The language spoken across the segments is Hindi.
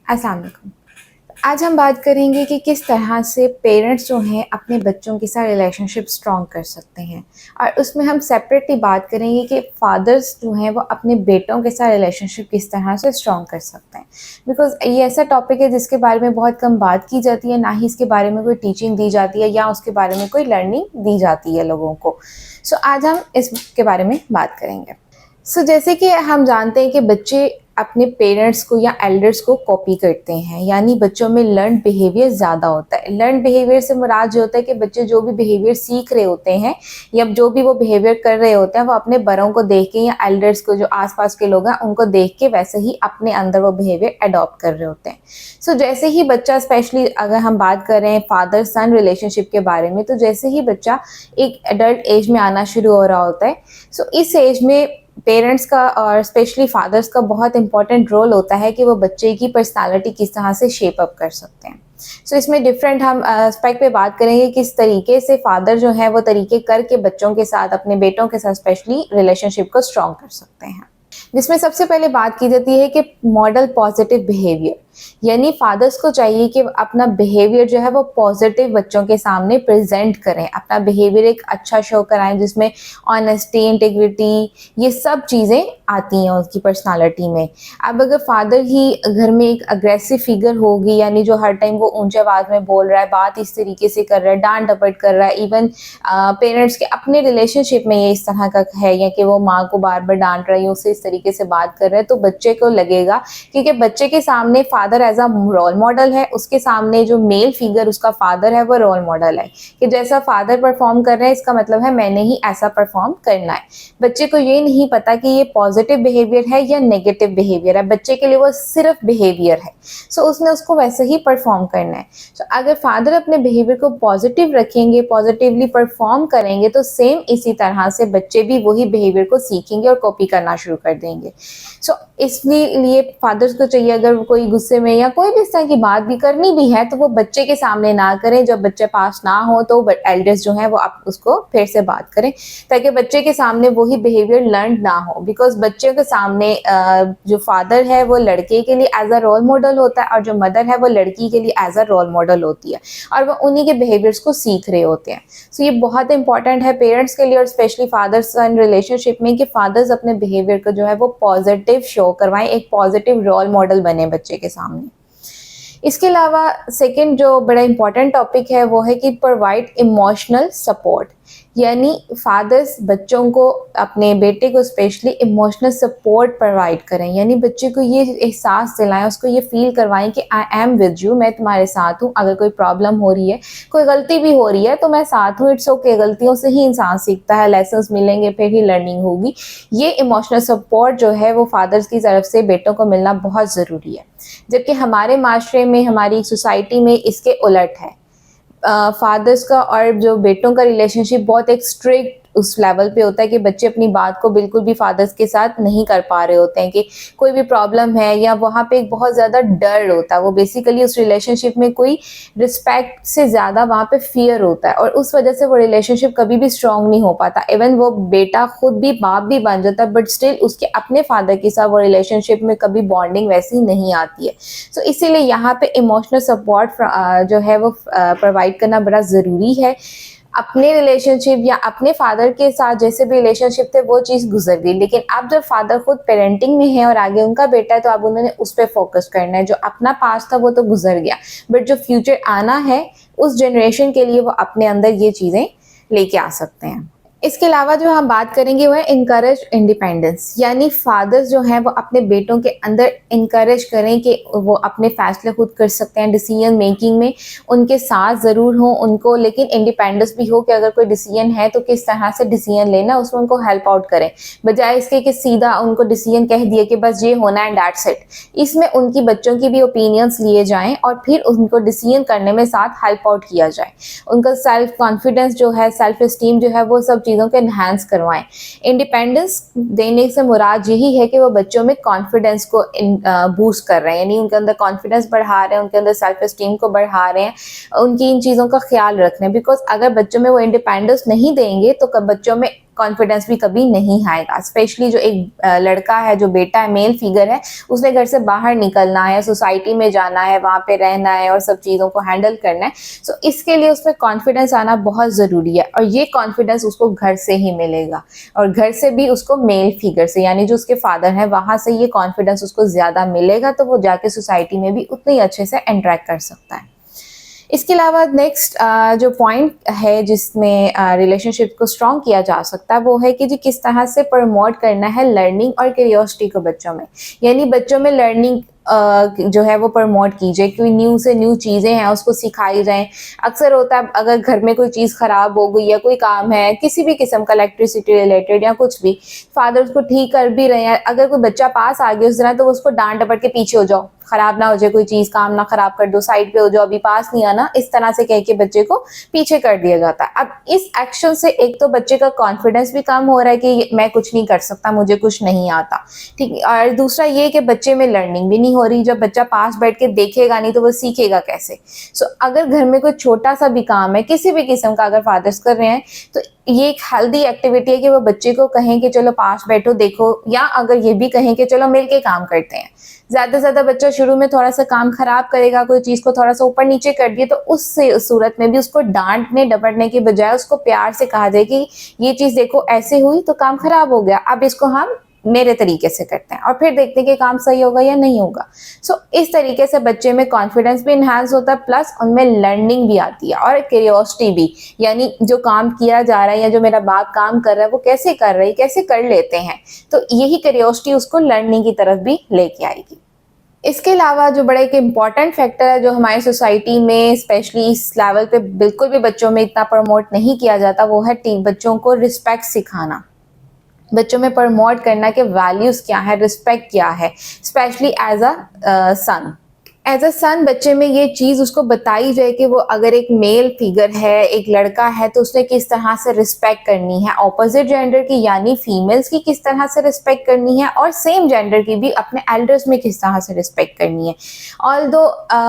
अस्सलाम वालेकुम। आज हम बात करेंगे कि किस तरह से पेरेंट्स जो हैं अपने बच्चों के साथ रिलेशनशिप स्ट्रॉन्ग कर सकते हैं, और उसमें हम सेपरेटली बात करेंगे कि फादर्स जो हैं वो अपने बेटों के साथ रिलेशनशिप किस तरह से स्ट्रॉन्ग कर सकते हैं। बिकॉज़ ये ऐसा टॉपिक है जिसके बारे में बहुत कम बात की जाती है, ना ही इसके बारे में कोई टीचिंग दी जाती है या उसके बारे में कोई लर्निंग दी जाती है लोगों को। सो आज हम इसके बारे में बात करेंगे। जैसे कि हम जानते हैं कि बच्चे अपने पेरेंट्स को या एल्डर्स को कॉपी करते हैं, यानी बच्चों में लर्न बिहेवियर ज़्यादा होता है। लर्न बिहेवियर से मुराद ये होता है कि बच्चे जो भी बिहेवियर सीख रहे होते हैं या जो भी वो बिहेवियर कर रहे होते हैं, वो अपने बड़ों को देख के या एल्डर्स को, जो आसपास के लोग हैं, उनको देख के वैसे ही अपने अंदर वो बिहेवियर अडॉप्ट कर रहे होते हैं। जैसे ही बच्चा, स्पेशली अगर हम बात कर रहे हैं फादर सन रिलेशनशिप के बारे में, तो जैसे ही बच्चा एक एडल्ट एज में आना शुरू हो रहा होता है, इस एज में पेरेंट्स का और स्पेशली फादर्स का बहुत इंपॉर्टेंट रोल होता है कि वो बच्चे की पर्सनालिटी किस तरह से शेप अप कर सकते हैं। इसमें डिफरेंट हम एस्पेक्ट पे बात करेंगे, किस तरीके से फादर जो है वो तरीके करके बच्चों के साथ, अपने बेटों के साथ स्पेशली रिलेशनशिप को स्ट्रॉन्ग कर सकते हैं। जिसमें सबसे पहले बात की जाती है कि मॉडल पॉजिटिव बिहेवियर, यानी फादर्स को चाहिए कि अपना बिहेवियर जो है वो पॉजिटिव बच्चों के सामने प्रेजेंट करें, अपना बिहेवियर एक अच्छा शो कराएं जिसमें ऑनेस्टी, इंटीग्रिटी, ये सब चीज़ें आती हैं उसकी पर्सनालिटी में। अब अगर फादर ही घर में एक अग्रेसिव फिगर होगी, यानी जो हर टाइम वो ऊंचे आवाज़ में बोल रहा है, बात इस तरीके से कर रहा है, डांट डपट कर रहा है, इवन पेरेंट्स के अपने रिलेशनशिप में ये इस तरह का है, या कि वो माँ को बार बार डांट रही है, उससे इस तरीके से बात कर रहे हैं, तो बच्चे को लगेगा, क्योंकि बच्चे के सामने father as a role model है, उसके सामने जो मेल फिगर उसका फादर है वो रोल मॉडल है, कि जैसा फादर परफॉर्म कर रहे हैं इसका मतलब है मैंने ही ऐसा परफॉर्म करना है। बच्चे को ये नहीं पता कि ये पॉजिटिव बिहेवियर है या नेगेटिव बिहेवियर है, बच्चे के लिए वो सिर्फ बिहेवियर है। उसने उसको वैसे ही परफॉर्म करना है। अगर फादर अपने बिहेवियर को पॉजिटिव रखेंगे, पॉजिटिवली परफॉर्म करेंगे, तो सेम इसी तरह से बच्चे भी वही बिहेवियर को सीखेंगे और कॉपी करना शुरू कर देंगे। इसलिए फादर्स को चाहिए, अगर कोई गुस्से में या कोई भी इस तरह की बात भी करनी भी है, तो वो बच्चे के सामने ना करें, जब बच्चे पास ना हो तो एल्डर्स जो है वो आप उसको फिर से बात करें, ताकि बच्चे के सामने वही बिहेवियर लर्न ना हो। बिकॉज बच्चे के सामने जो फादर है वो लड़के के लिए एज अ रोल मॉडल होता है, और जो मदर है वो लड़की के लिए एज अ रोल मॉडल होती है, और वो उन्हीं के बिहेवियर्स को सीख रहे होते हैं। ये बहुत इंपॉर्टेंट है पेरेंट्स के लिए, और स्पेशली फादर्स सन रिलेशनशिप में, कि फादर्स अपने बिहेवियर को जो है वो पॉजिटिव शो करवाएं, एक पॉजिटिव रोल मॉडल बने बच्चे के सामने। इसके अलावा सेकंड जो बड़ा इंपॉर्टेंट टॉपिक है वो है कि प्रोवाइड इमोशनल सपोर्ट, यानी फादर्स बच्चों को, अपने बेटे को स्पेशली इमोशनल सपोर्ट प्रोवाइड करें, यानी बच्चे को ये एहसास दिलाएं, उसको ये फील करवाएं कि आई एम विद यू, मैं तुम्हारे साथ हूँ। अगर कोई प्रॉब्लम हो रही है, कोई गलती भी हो रही है, तो मैं साथ हूँ, इट्स ओके। गलतियों से ही इंसान सीखता है, लेसन्स मिलेंगे, फिर ही लर्निंग होगी। ये इमोशनल सपोर्ट जो है वो फादर्स की तरफ से बेटों को मिलना बहुत ज़रूरी है, जबकि हमारे माशरे में, हमारी सोसाइटी में इसके उलट है। फादर्स का और जो बेटों का रिलेशनशिप बहुत एक स्ट्रिक्ट उस लेवल पे होता है कि बच्चे अपनी बात को बिल्कुल भी फादर्स के साथ नहीं कर पा रहे होते हैं, कि कोई भी प्रॉब्लम है, या वहाँ पे एक बहुत ज़्यादा डर होता है। वो बेसिकली उस रिलेशनशिप में कोई रिस्पेक्ट से ज़्यादा वहाँ पे फियर होता है, और उस वजह से वो रिलेशनशिप कभी भी स्ट्रॉन्ग नहीं हो पाता। इवन वो बेटा खुद भी बाप भी बन जाता है, बट स्टिल उसके अपने फादर के साथ वो रिलेशनशिप में कभी बॉन्डिंग वैसी नहीं आती है। इसीलिए यहाँ पे इमोशनल सपोर्ट जो है वो प्रोवाइड करना बड़ा ज़रूरी है। अपने रिलेशनशिप या अपने फादर के साथ जैसे भी रिलेशनशिप थे वो चीज़ गुजर गई, लेकिन अब जब फादर खुद पेरेंटिंग में है और आगे उनका बेटा है, तो अब उन्होंने उस पर फोकस करना है। जो अपना पास्ट था वो तो गुजर गया, बट जो फ्यूचर आना है उस जनरेशन के लिए वो अपने अंदर ये चीज़ें लेके आ सकते हैं। इसके अलावा जो हम बात करेंगे वो है इनकरेज इंडिपेंडेंस, यानी फादर्स जो हैं वो अपने बेटों के अंदर इनकरेज करें कि वो अपने फैसले खुद कर सकते हैं। डिसीजन मेकिंग में उनके साथ ज़रूर हो उनको, लेकिन इंडिपेंडेंस भी हो कि अगर कोई डिसीजन है तो किस तरह से डिसीजन लेना, उसमें उनको हेल्प आउट करें, बजाय इसके कि सीधा उनको डिसीजन कह दिए कि बस ये होना है, दैट्स इट। इसमें उनकी बच्चों की भी ओपिनियंस लिए जाएँ और फिर उनको डिसीजन करने में साथ हेल्प आउट किया जाए। उनका सेल्फ कॉन्फिडेंस जो है, सेल्फ इस्टीम जो है, वो सब चीज़ों को एनहांस करवाएं। इंडिपेंडेंस देने से मुराद यही है कि वो बच्चों में कॉन्फिडेंस को बूस्ट कर रहे हैं, यानी उनके अंदर कॉन्फिडेंस बढ़ा रहे हैं, उनके अंदर सेल्फ इस्टीम को बढ़ा रहे हैं, उनकी इन चीज़ों का ख्याल रख रहे हैं। बिकॉज अगर बच्चों में वो इंडिपेंडेंस नहीं देंगे तो बच्चों में कॉन्फिडेंस भी कभी नहीं आएगा। स्पेशली जो एक लड़का है, जो बेटा है, मेल फिगर है, उसने घर से बाहर निकलना है, सोसाइटी में जाना है, वहाँ पे रहना है और सब चीज़ों को हैंडल करना है। सो इसके लिए उसमें कॉन्फिडेंस आना बहुत ज़रूरी है और ये कॉन्फिडेंस उसको घर से ही मिलेगा और घर से भी उसको मेल फिगर से, यानी जो उसके फादर हैं, वहाँ से ये कॉन्फिडेंस उसको ज़्यादा मिलेगा, तो वो जाके सोसाइटी में भी उतनी अच्छे से इंटरेक्ट कर सकता है। इसके अलावा नेक्स्ट जो पॉइंट है जिसमें रिलेशनशिप को स्ट्रॉन्ग किया जा सकता है, वो है कि जी किस तरह से प्रमोट करना है लर्निंग और क्यूरियोसिटी को बच्चों में। यानी बच्चों में लर्निंग जो है वो प्रमोट कीजिए, कोई न्यू से न्यू चीज़ें हैं उसको सिखाई जाएँ। अक्सर होता है अगर घर में कोई चीज़ ख़राब हो गई या कोई काम है किसी भी किस्म का, इलेक्ट्रिसिटी रिलेटेड या कुछ भी, फादर उसको ठीक कर भी रहे हैं, अगर कोई बच्चा पास आ गया उस तरह, तो उसको डांट डपट के पीछे हो जाओ, खराब ना हो जाए कोई चीज़, काम ना खराब कर दो, साइड पे हो जाओ, अभी पास नहीं आना, इस तरह से कह के बच्चे को पीछे कर दिया जाता है। अब इस एक्शन से एक तो बच्चे का कॉन्फिडेंस भी कम हो रहा है कि मैं कुछ नहीं कर सकता, मुझे कुछ नहीं आता, ठीक है, और दूसरा ये कि बच्चे में लर्निंग भी नहीं हो रही। जब बच्चा पास बैठ के देखेगा नहीं तो वो सीखेगा कैसे। सो अगर घर में कोई छोटा सा भी काम है किसी भी किस्म का, अगर फादर्स कर रहे हैं, तो ये एक हेल्दी एक्टिविटी है कि वो बच्चे को कहें कि चलो पास बैठो देखो, या अगर ये भी कहें कि चलो मिलके काम करते हैं। ज़्यादा से ज़्यादा बच्चा शुरू में थोड़ा सा काम खराब करेगा, कोई चीज़ को थोड़ा सा ऊपर नीचे कर दिए, तो उस सूरत में भी उसको डांटने डपटने के बजाय उसको प्यार से कहा जाए कि ये चीज़ देखो ऐसे हुई तो काम खराब हो गया, अब इसको हम मेरे तरीके से करते हैं और फिर देखते हैं कि काम सही होगा या नहीं होगा। सो इस तरीके से बच्चे में कॉन्फिडेंस भी इन्हांस होता है, प्लस उनमें लर्निंग भी आती है और क्यूरियोसिटी भी, यानी जो काम किया जा रहा है या जो मेरा बाप काम कर रहा है वो कैसे कर रही, कैसे कर लेते हैं, तो यही क्यूरियोसिटी उसको लर्निंग की तरफ भी लेके आएगी। इसके अलावा जो बड़ा एक इम्पॉर्टेंट फैक्टर है जो हमारी सोसाइटी में स्पेशली इस लेवल पे बिल्कुल भी बच्चों में इतना प्रमोट नहीं किया जाता, वो है बच्चों को रिस्पेक्ट सिखाना। बच्चों में प्रमोट करना कि वैल्यूज़ क्या है, रिस्पेक्ट क्या है, स्पेशली एज अ सन बच्चे में ये चीज़ उसको बताई जाए कि वो अगर एक मेल फिगर है, एक लड़का है, तो उसने किस तरह से रिस्पेक्ट करनी है, ऑपोजिट जेंडर की यानी फीमेल्स की किस तरह से रिस्पेक्ट करनी है, और सेम जेंडर की भी अपने एल्डर्स में किस तरह से रिस्पेक्ट करनी है। ऑल्दो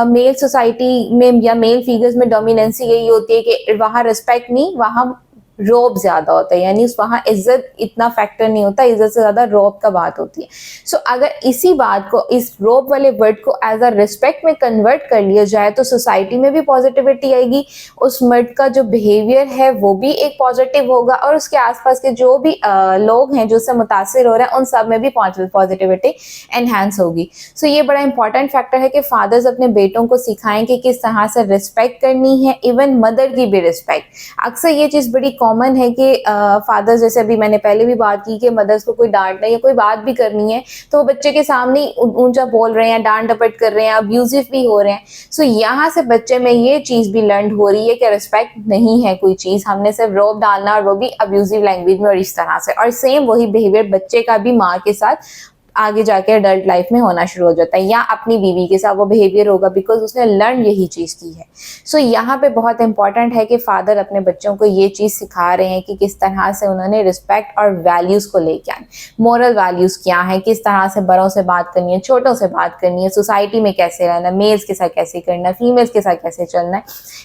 मेल सोसाइटी में या मेल फिगर्स में डोमिनेंसी यही होती है कि वहाँ रिस्पेक्ट नहीं, वहाँ रोब ज़्यादा होता है, यानी वहाँ इज्जत इतना फैक्टर नहीं होता, इज्जत से ज़्यादा रोब का बात होती है। सो अगर इसी बात को, इस रोब वाले वर्ड को एज अ रिस्पेक्ट में कन्वर्ट कर लिया जाए तो सोसाइटी में भी पॉजिटिविटी आएगी, उस मर्द का जो बिहेवियर है वो भी एक पॉजिटिव होगा और उसके आसपास के जो भी लोग हैं जो उससे मुतासिर हो रहे हैं उन सब में भी पॉजिटिविटी एनहांस होगी। सो ये बड़ा इंपॉर्टेंट फैक्टर है कि फादर्स अपने बेटों को सिखाएं कि किस तरह से रिस्पेक्ट करनी है, इवन मदर की भी रिस्पेक्ट। अक्सर ये चीज़ बड़ी कॉमन है कि फादर्स, जैसे अभी मैंने पहले भी बात की कि मदर्स को कोई डांटना या कोई बात भी करनी है तो वो बच्चे के सामने ऊंचा बोल रहे हैं, डांट डपट कर रहे हैं, अब्यूजिव भी हो रहे हैं। सो यहाँ से बच्चे में ये चीज़ भी लर्न हो रही है कि रिस्पेक्ट नहीं है कोई चीज़, हमने सिर्फ रोब डालना और वो भी अब्यूजिव लैंग्वेज में और इस तरह से, और सेम वही बिहेवियर बच्चे का भी माँ के साथ आगे जाके अडल्ट लाइफ में होना शुरू हो जाता है, या अपनी बीवी के साथ वो बिहेवियर होगा बिकॉज उसने लर्न यही चीज़ की है। सो यहाँ पे बहुत इंपॉर्टेंट है कि फादर अपने बच्चों को ये चीज़ सिखा रहे हैं कि किस तरह से उन्होंने रिस्पेक्ट और वैल्यूज़ को लेके आए, मोरल वैल्यूज़ क्या है, किस तरह से बड़ों से बात करनी है, छोटों से बात करनी है, सोसाइटी में कैसे रहना, मेल्स के साथ कैसे करना है, फीमेल्स के साथ कैसे चलना है,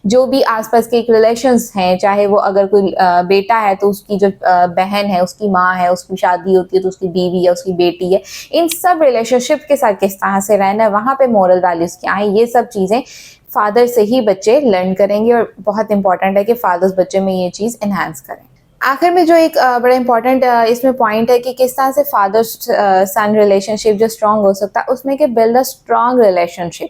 जो भी आसपास के रिलेशंस हैं, चाहे वो अगर कोई बेटा है तो उसकी जो बहन है, उसकी माँ है, उसकी शादी होती है तो उसकी बीवी है, उसकी बेटी है, इन सब रिलेशनशिप के साथ किस तरह से रहना है, वहाँ पे मोरल वैल्यूज़ क्या है, ये सब चीज़ें फादर से ही बच्चे लर्न करेंगे और बहुत इंपॉर्टेंट है कि फादर्स बच्चे में ये चीज़ इन्हांस करें। आखिर में जो एक बड़ा इंपॉर्टेंट इसमें पॉइंट है कि किस तरह से फादर सन रिलेशनशिप जो स्ट्रॉन्ग हो सकता है, उसमें कि बिल्ड अ स्ट्रॉन्ग रिलेशनशिप,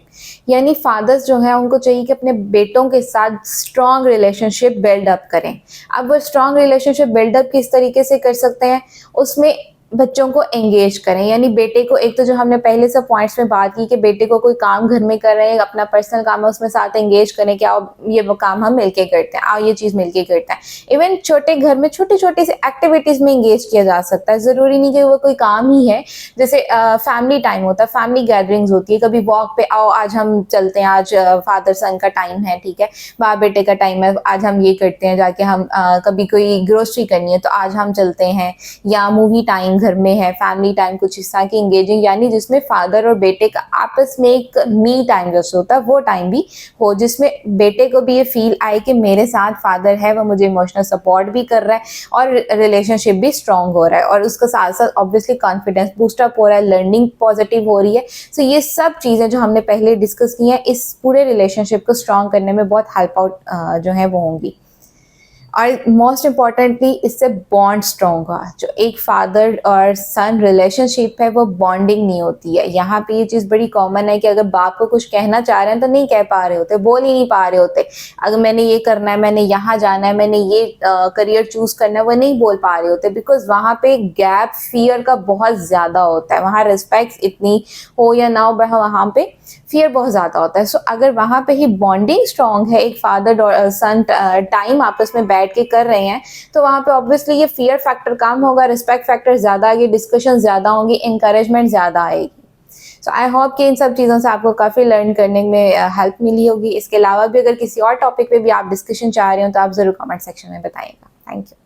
यानी फादर्स जो हैं उनको चाहिए कि अपने बेटों के साथ स्ट्रॉन्ग रिलेशनशिप बिल्डअप करें। अब वो स्ट्रॉन्ग रिलेशनशिप बिल्डअप किस तरीके से कर सकते हैं, उसमें बच्चों को एंगेज करें, यानी बेटे को, एक तो जो हमने पहले से पॉइंट्स में बात की कि बेटे को कोई काम घर में कर रहे हैं, अपना पर्सनल काम है उसमें साथ एंगेज करें कि आओ ये वो काम हम मिलके करते हैं, आओ ये चीज़ मिलके करते हैं। इवन छोटे घर में छोटी छोटी सी एक्टिविटीज़ में एंगेज किया जा सकता है, ज़रूरी नहीं कि वो कोई काम ही है। जैसे फैमिली टाइम होता है, फैमिली गैदरिंग्स होती है, कभी वॉक पे आओ आज हम चलते हैं, आज फादर सन का टाइम है, ठीक है, बाप बेटे का टाइम है, आज हम ये करते हैं, जाके हम कभी कोई ग्रोसरी करनी है तो आज हम चलते हैं, या मूवी टाइम घर में है, फैमिली टाइम कुछ इस तरह की इंगेजिंग, यानी जिसमें फादर और बेटे का आपस में एक मी टाइम जैसे होता है वो टाइम भी हो, जिसमें बेटे को भी ये फील आए कि मेरे साथ फादर है, वो मुझे इमोशनल सपोर्ट भी कर रहा है और रिलेशनशिप भी स्ट्रॉन्ग हो रहा है, और उसके साथ साथ ऑब्वियसली कॉन्फिडेंस बूस्टअप हो रहा है, लर्निंग पॉजिटिव हो रही है। सो ये सब चीज़ें जो हमने पहले डिस्कस की हैं इस पूरे रिलेशनशिप को स्ट्रॉन्ग करने में बहुत हेल्प आउट जो है वो होंगी। और मोस्ट इम्पॉर्टेंटली इससे बॉन्ड स्ट्रॉन्ग हुआ। जो एक फादर और सन रिलेशनशिप है वो बॉन्डिंग नहीं होती है। यहाँ पे ये चीज़ बड़ी कॉमन है कि अगर बाप को कुछ कहना चाह रहे हैं तो नहीं कह पा रहे होते, बोल ही नहीं पा रहे होते। अगर मैंने ये करना है, मैंने यहाँ जाना है, मैंने ये करियर चूज़ करना है, वो नहीं बोल पा रहे होते, बिकॉज वहाँ पे गैप फियर का बहुत ज़्यादा होता है। वहाँ रिस्पेक्ट इतनी हो या ना हो, वहाँ पे फियर बहुत ज़्यादा होता है। सो अगर वहाँ पे ही बॉन्डिंग स्ट्रॉन्ग है, एक फादर सन टाइम आपस में बैठ के कर रहे हैं, तो वहाँ पे ऑब्वियसली ये फियर फैक्टर कम होगा, रिस्पेक्ट फैक्टर ज़्यादा आएगी, डिस्कशन ज़्यादा होंगी, इंकरेजमेंट ज़्यादा आएगी। सो आई होप कि इन सब चीज़ों से आपको काफ़ी लर्न करने में हेल्प मिली होगी। इसके अलावा भी अगर किसी और टॉपिक पे भी आप डिस्कशन चाह रहे हो तो आप ज़रूर कमेंट सेक्शन में बताइएगा। Thank you.